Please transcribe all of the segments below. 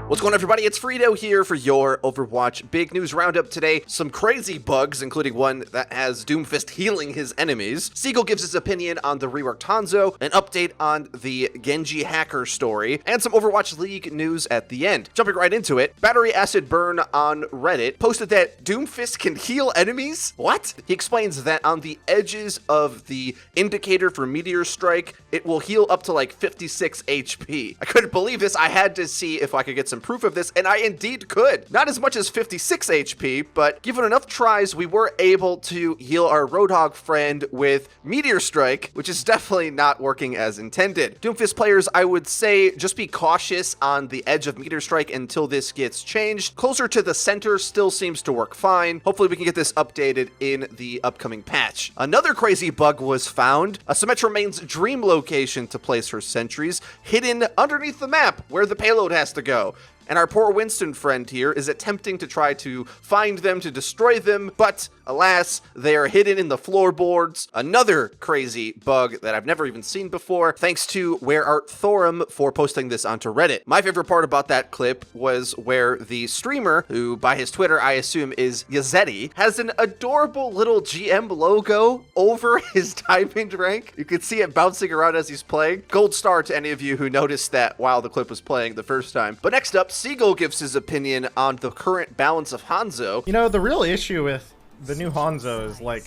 What's going on, everybody? It's FREEDO here for your Overwatch big news roundup today. Some crazy bugs, including one that has Doomfist healing his enemies. Seagull gives his opinion on the reworked Hanzo, an update on the Genji hacker story, and some Overwatch League news at the end. Jumping right into it, Battery Acid Burn on Reddit posted that Doomfist can heal enemies? What? He explains that on the edges of the indicator for meteor strike, it will heal up to like 56 HP. I couldn't believe this. I had to see if I could get some proof of this, and I indeed could. Not as much as 56 HP, but given enough tries, we were able to heal our Roadhog friend with Meteor Strike, which is definitely not working as intended. Doomfist players, I would say just be cautious on the edge of Meteor Strike until this gets changed. Closer to the center still seems to work fine. Hopefully we can get this updated in the upcoming patch. Another crazy bug was found. A Symmetra main's dream location to place her sentries, hidden underneath the map where the payload has to go. And our poor Winston friend here is attempting to try to find them to destroy them, but alas, they are hidden in the floorboards. Another crazy bug that I've never even seen before, thanks to Where Art Thorum for posting this onto Reddit. My favorite part about that clip was where the streamer, who by his Twitter I assume is Yazeti, has an adorable little GM logo over his diamond rank. You can see it bouncing around as he's playing. Gold star to any of you who noticed that while the clip was playing the first time. But next up, Seagull gives his opinion on the current balance of Hanzo. You know, the real issue with the new Hanzo is, like,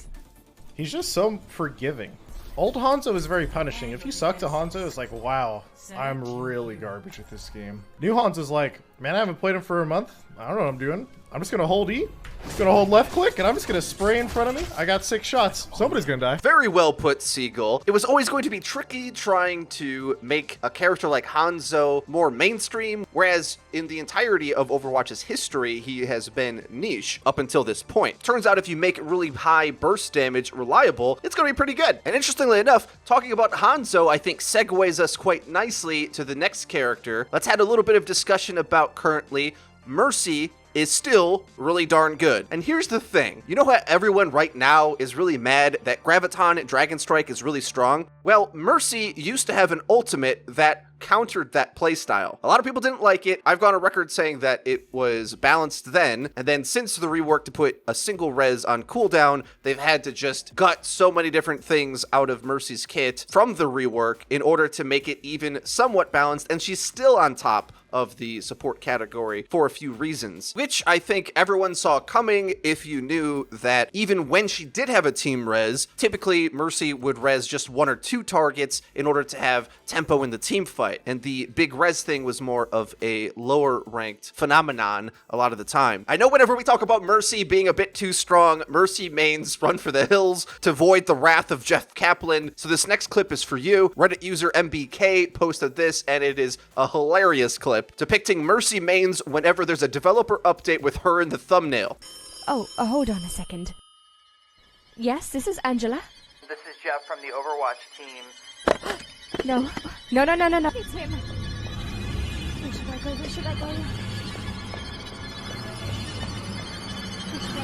he's just so forgiving. Old Hanzo is very punishing. If you suck to Hanzo, it's like, wow, I'm really garbage at this game. New Hanzo's like, man, I haven't played him for a month. I don't know what I'm doing. I'm just gonna hold E, just gonna hold left click, and I'm just gonna spray in front of me. I got 6 shots. Somebody's gonna die. Very well put, Seagull. It was always going to be tricky trying to make a character like Hanzo more mainstream, whereas in the entirety of Overwatch's history, he has been niche up until this point. Turns out if you make really high burst damage reliable, it's gonna be pretty good. And interestingly enough, talking about Hanzo, I think segues us quite nicely to the next character. Let's have a little bit of discussion about currently Mercy is still really darn good. And here's the thing. You know how everyone right now is really mad that Graviton Dragon Strike is really strong? Well, Mercy used to have an ultimate that countered that playstyle. A lot of people didn't like it. I've gone on record saying that it was balanced then, and then since the rework to put a single res on cooldown, they've had to just gut so many different things out of Mercy's kit from the rework in order to make it even somewhat balanced, and she's still on top of the support category for a few reasons, which I think everyone saw coming if you knew that even when she did have a team res, typically Mercy would res just 1 or 2 targets in order to have tempo in the team fight, and the big res thing was more of a lower ranked phenomenon a lot of the time. I know whenever we talk about Mercy being a bit too strong, Mercy mains run for the hills to avoid the wrath of Jeff Kaplan, so this next clip is for you. Reddit user MBK posted this, and it is a hilarious clip depicting Mercy mains whenever there's a developer update with her in the thumbnail. Oh, hold on a second. Yes, this is Angela. This is Jeff from the Overwatch team. No. It's him. Where should I go? Where should I go?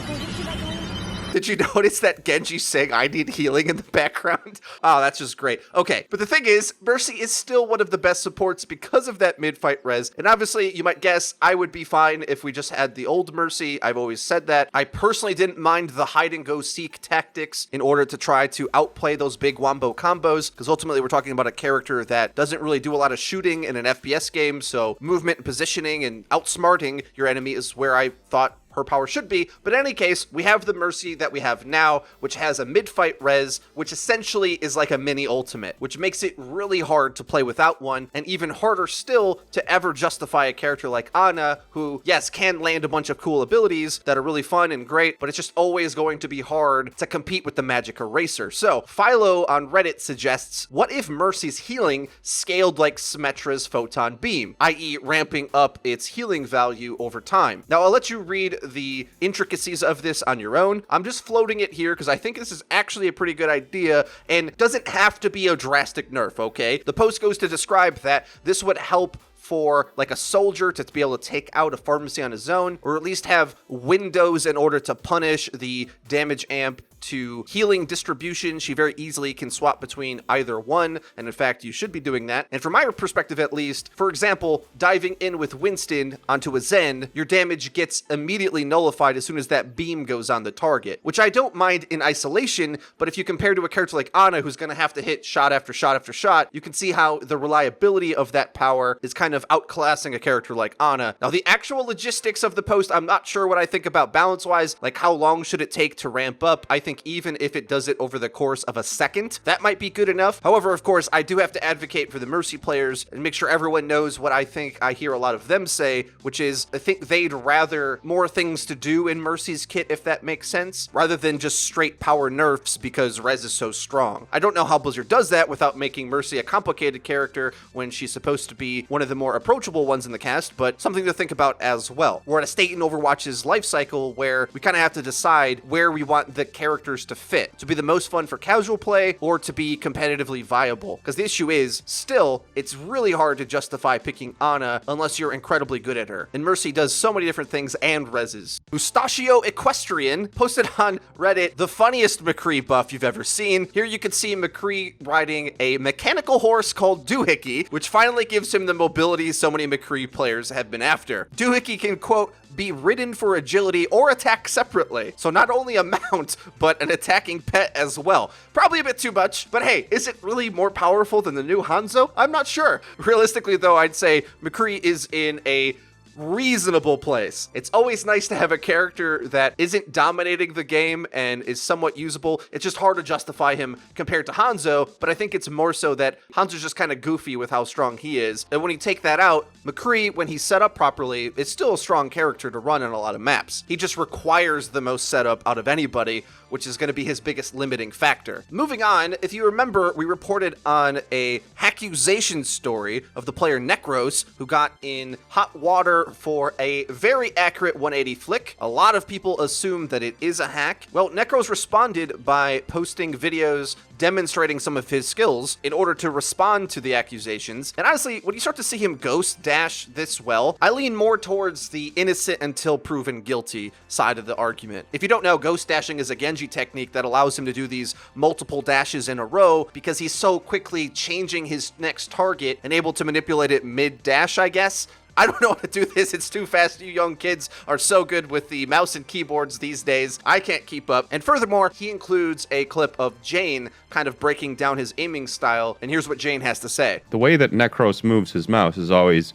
Where should I go? Did you notice that Genji saying I need healing in the background? Oh, that's just great. Okay, but the thing is, Mercy is still one of the best supports because of that mid-fight res. And obviously, you might guess I would be fine if we just had the old Mercy. I've always said that. I personally didn't mind the hide-and-go-seek tactics in order to try to outplay those big wombo combos, because ultimately we're talking about a character that doesn't really do a lot of shooting in an FPS game, so movement and positioning and outsmarting your enemy is where I thought her power should be. But in any case, we have the Mercy that we have now, which has a mid-fight res, which essentially is like a mini ultimate, which makes it really hard to play without one, and even harder still to ever justify a character like Ana, who, yes, can land a bunch of cool abilities that are really fun and great, but it's just always going to be hard to compete with the Magic Eraser. So, Philo on Reddit suggests, what if Mercy's healing scaled like Symmetra's Photon Beam, i.e. ramping up its healing value over time? Now, I'll let you read the intricacies of this on your own. I'm just floating it here because I think this is actually a pretty good idea and doesn't have to be a drastic nerf, okay? The post goes to describe that this would help for like a soldier to be able to take out a pharmacy on his own, or at least have windows in order to punish the damage amp to healing distribution, she very easily can swap between either one, and in fact, you should be doing that. And from my perspective at least, for example, diving in with Winston onto a Zen, your damage gets immediately nullified as soon as that beam goes on the target, which I don't mind in isolation, but if you compare to a character like Ana, who's going to have to hit shot after shot after shot, you can see how the reliability of that power is kind of outclassing a character like Ana. Now, the actual logistics of the post, I'm not sure what I think about balance-wise, like how long should it take to ramp up. I think even if it does it over the course of a second, that might be good enough. However, of course, I do have to advocate for the Mercy players and make sure everyone knows what I think I hear a lot of them say, which is I think they'd rather more things to do in Mercy's kit, if that makes sense, rather than just straight power nerfs because Rez is so strong. I don't know how Blizzard does that without making Mercy a complicated character when she's supposed to be one of the more approachable ones in the cast, but something to think about as well. We're at a state in Overwatch's life cycle where we kind of have to decide where we want the characters to fit, to be the most fun for casual play or to be competitively viable. Because the issue is, still, it's really hard to justify picking Ana unless you're incredibly good at her. And Mercy does so many different things and reses. Mustachio Equestrian posted on Reddit the funniest McCree buff you've ever seen. Here you can see McCree riding a mechanical horse called Doohickey, which finally gives him the mobility so many McCree players have been after. Doohickey can, quote, be ridden for agility or attack separately. So not only a mount, but an attacking pet as well. Probably a bit too much, but hey, is it really more powerful than the new Hanzo? I'm not sure. Realistically though, I'd say McCree is in a reasonable place. It's always nice to have a character that isn't dominating the game and is somewhat usable. It's just hard to justify him compared to Hanzo, but I think it's more so that Hanzo's just kind of goofy with how strong he is. And when you take that out, McCree, when he's set up properly, is still a strong character to run in a lot of maps. He just requires the most setup out of anybody, which is going to be his biggest limiting factor. Moving on, if you remember, we reported on a hackuzation story of the player Necros, who got in hot water for a very accurate 180 flick. A lot of people assume that it is a hack. Well, Necros responded by posting videos demonstrating some of his skills in order to respond to the accusations. And honestly, when you start to see him ghost dash this well, I lean more towards the innocent until proven guilty side of the argument. If you don't know, ghost dashing is a Genji technique that allows him to do these multiple dashes in a row because he's so quickly changing his next target and able to manipulate it mid-dash, I guess. I don't know how to do this. It's too fast. You young kids are so good with the mouse and keyboards these days. I can't keep up. And furthermore, he includes a clip of Jane kind of breaking down his aiming style. And here's what Jane has to say. The way that Necros moves his mouse is always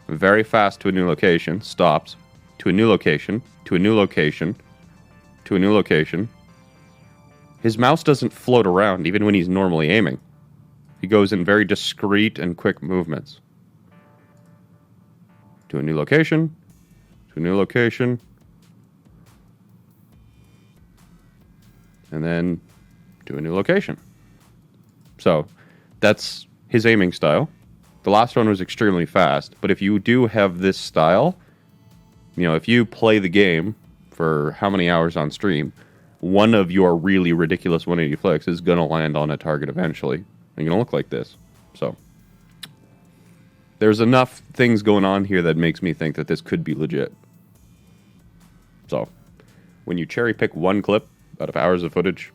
very fast to a new location, stops, to a new location, to a new location, to a new location. His mouse doesn't float around even when he's normally aiming. He goes in very discreet and quick movements. To a new location, to a new location, and then to a new location. So that's his aiming style. The last one was extremely fast, but if you do have this style, you know, if you play the game for how many hours on stream, one of your really ridiculous 180 flicks is going to land on a target eventually, and you're going to look like this. So there's enough things going on here that makes me think that this could be legit. So when you cherry pick one clip out of hours of footage,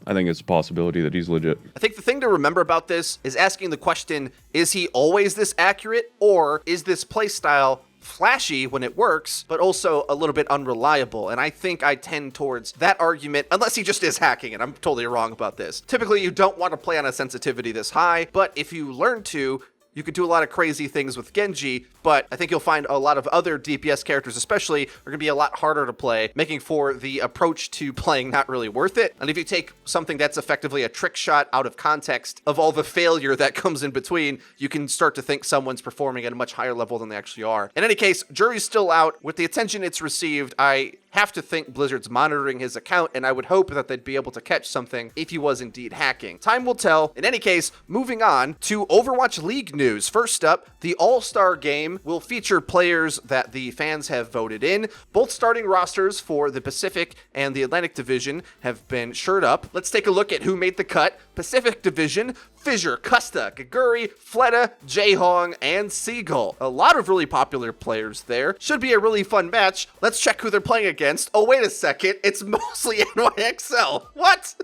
I think it's a possibility that he's legit. I think the thing to remember about this is asking the question, is he always this accurate, or is this playstyle flashy when it works, but also a little bit unreliable? And I think I tend towards that argument, unless he just is hacking, and I'm totally wrong about this. Typically, you don't want to play on a sensitivity this high, but if you learn to, you could do a lot of crazy things with Genji, but I think you'll find a lot of other DPS characters especially are going to be a lot harder to play, making for the approach to playing not really worth it. And if you take something that's effectively a trick shot out of context of all the failure that comes in between, you can start to think someone's performing at a much higher level than they actually are. In any case, jury's still out. With the attention it's received, I have to think Blizzard's monitoring his account, and I would hope that they'd be able to catch something if he was indeed hacking. Time will tell. In any case, moving on to Overwatch League news. First up, the All-Star game will feature players that the fans have voted in. Both starting rosters for the Pacific and the Atlantic Division have been shored up. Let's take a look at who made the cut. Pacific Division, Fissure, Custa, Gaguri, Fleta, Jaehong, and Seagull. A lot of really popular players there. Should be a really fun match. Let's check who they're playing against. against, oh, wait a second, it's mostly NYXL. What?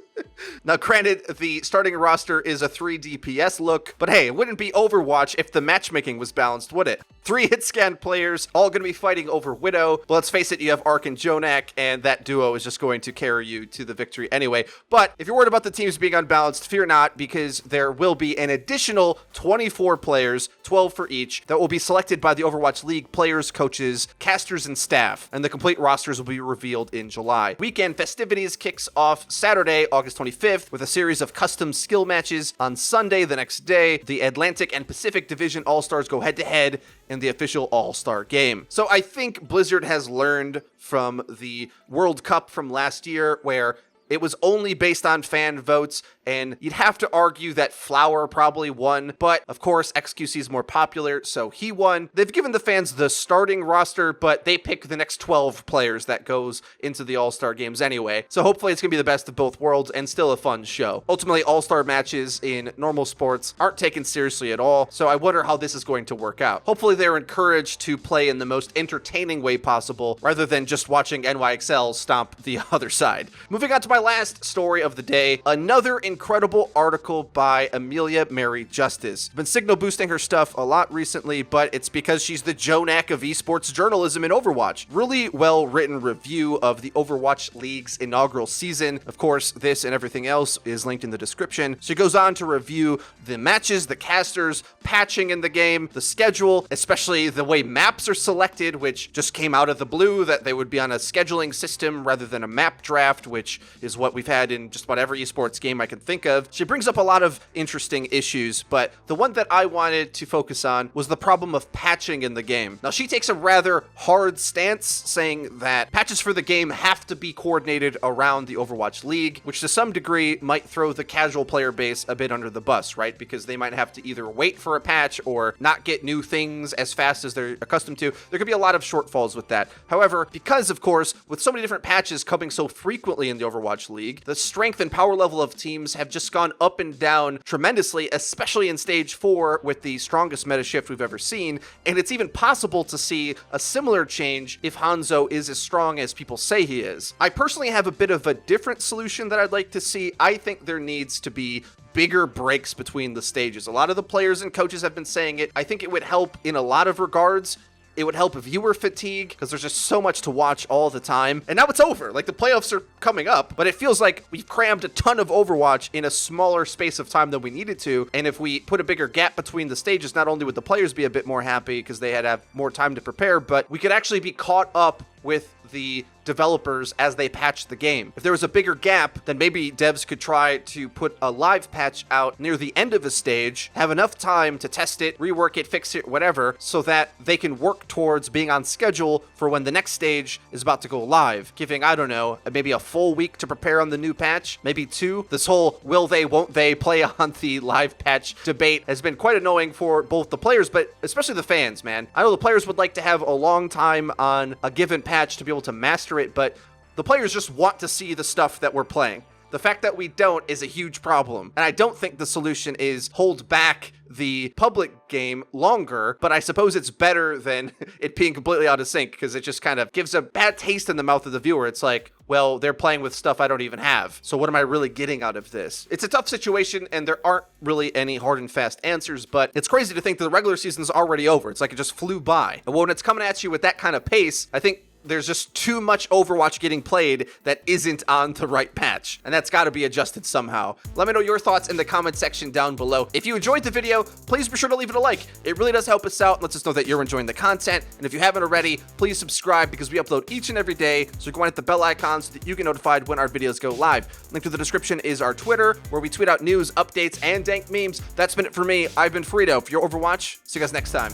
Now, granted, the starting roster is a 3 DPS look, but hey, it wouldn't be Overwatch if the matchmaking was balanced, would it? 3 hit-scan players, all going to be fighting over Widow. But let's face it, you have Ark and Jonak, and that duo is just going to carry you to the victory anyway. But if you're worried about the teams being unbalanced, fear not, because there will be an additional 24 players, 12 for each, that will be selected by the Overwatch League players, coaches, casters, and staff. And the complete rosters will be revealed in July. Weekend festivities kicks off Saturday, August 25th, with a series of custom skill matches. On Sunday, the next day, the Atlantic and Pacific Division All-Stars go head-to-head in the official All-Star game. So I think Blizzard has learned from the World Cup from last year, where it was only based on fan votes, and you'd have to argue that Flower probably won, but of course XQC is more popular, so he won. They've given the fans the starting roster, but they pick the next 12 players that goes into the All-Star games anyway, so hopefully it's gonna be the best of both worlds and still a fun show. Ultimately, All-Star matches in normal sports aren't taken seriously at all, so I wonder how this is going to work out. Hopefully they're encouraged to play in the most entertaining way possible, rather than just watching NYXL stomp the other side. Moving on to my last story of the day, another incredible article by Amelia Mary Justice. Been signal boosting her stuff a lot recently, but it's because she's the Jonak of esports journalism in Overwatch. Really well written review of the Overwatch League's inaugural season. Of course, this and everything else is linked in the description. She goes on to review the matches, the casters, patching in the game, the schedule, especially the way maps are selected, which just came out of the blue, that they would be on a scheduling system rather than a map draft, which is what we've had in just about every esports game I can think of. She brings up a lot of interesting issues, but the one that I wanted to focus on was the problem of patching in the game. Now, she takes a rather hard stance, saying that patches for the game have to be coordinated around the Overwatch League, which to some degree might throw the casual player base a bit under the bus, right? Because they might have to either wait for a patch or not get new things as fast as they're accustomed to. There could be a lot of shortfalls with that. However, because of course, with so many different patches coming so frequently in the Overwatch League, the strength and power level of teams have just gone up and down tremendously, especially in Stage 4 with the strongest meta shift we've ever seen, and it's even possible to see a similar change if Hanzo is as strong as people say he is. I personally have a bit of a different solution that I'd like to see. I think there needs to be bigger breaks between the stages. A lot of the players and coaches have been saying it. I think it would help in a lot of regards. It would help viewer fatigue, because there's just so much to watch all the time. And now it's over. Like, the playoffs are coming up, but it feels like we've crammed a ton of Overwatch in a smaller space of time than we needed to. And if we put a bigger gap between the stages, not only would the players be a bit more happy because they had to have more time to prepare, but we could actually be caught up with the developers as they patch the game. If there was a bigger gap, then maybe devs could try to put a live patch out near the end of a stage, have enough time to test it, rework it, fix it, whatever, so that they can work towards being on schedule for when the next stage is about to go live, giving, I don't know, maybe a full week to prepare on the new patch, maybe 2. This whole will they, won't they play on the live patch debate has been quite annoying for both the players, but especially the fans, man. I know the players would like to have a long time on a given patch to be able to master it, but the players just want to see the stuff that we're playing. The fact that we don't is a huge problem, and I don't think the solution is hold back the public game longer, but I suppose it's better than it being completely out of sync, because it just kind of gives a bad taste in the mouth of the viewer. It's like, well, they're playing with stuff I don't even have, so what am I really getting out of this? It's a tough situation, and there aren't really any hard and fast answers, but it's crazy to think that the regular season's already over. It's like it just flew by. And when it's coming at you with that kind of pace, I think there's just too much Overwatch getting played that isn't on the right patch, and that's got to be adjusted somehow. Let me know your thoughts in the comment section down below. If you enjoyed the video, please be sure to leave it a like. It really does help us out and lets us know that you're enjoying the content. And if you haven't already, please subscribe, because we upload each and every day, so go on hit the bell icon so that you get notified when our videos go live. Link to the description is our Twitter, where we tweet out news, updates, and dank memes. That's been it for me. I've been FREEDO for your Overwatch. See you guys next time.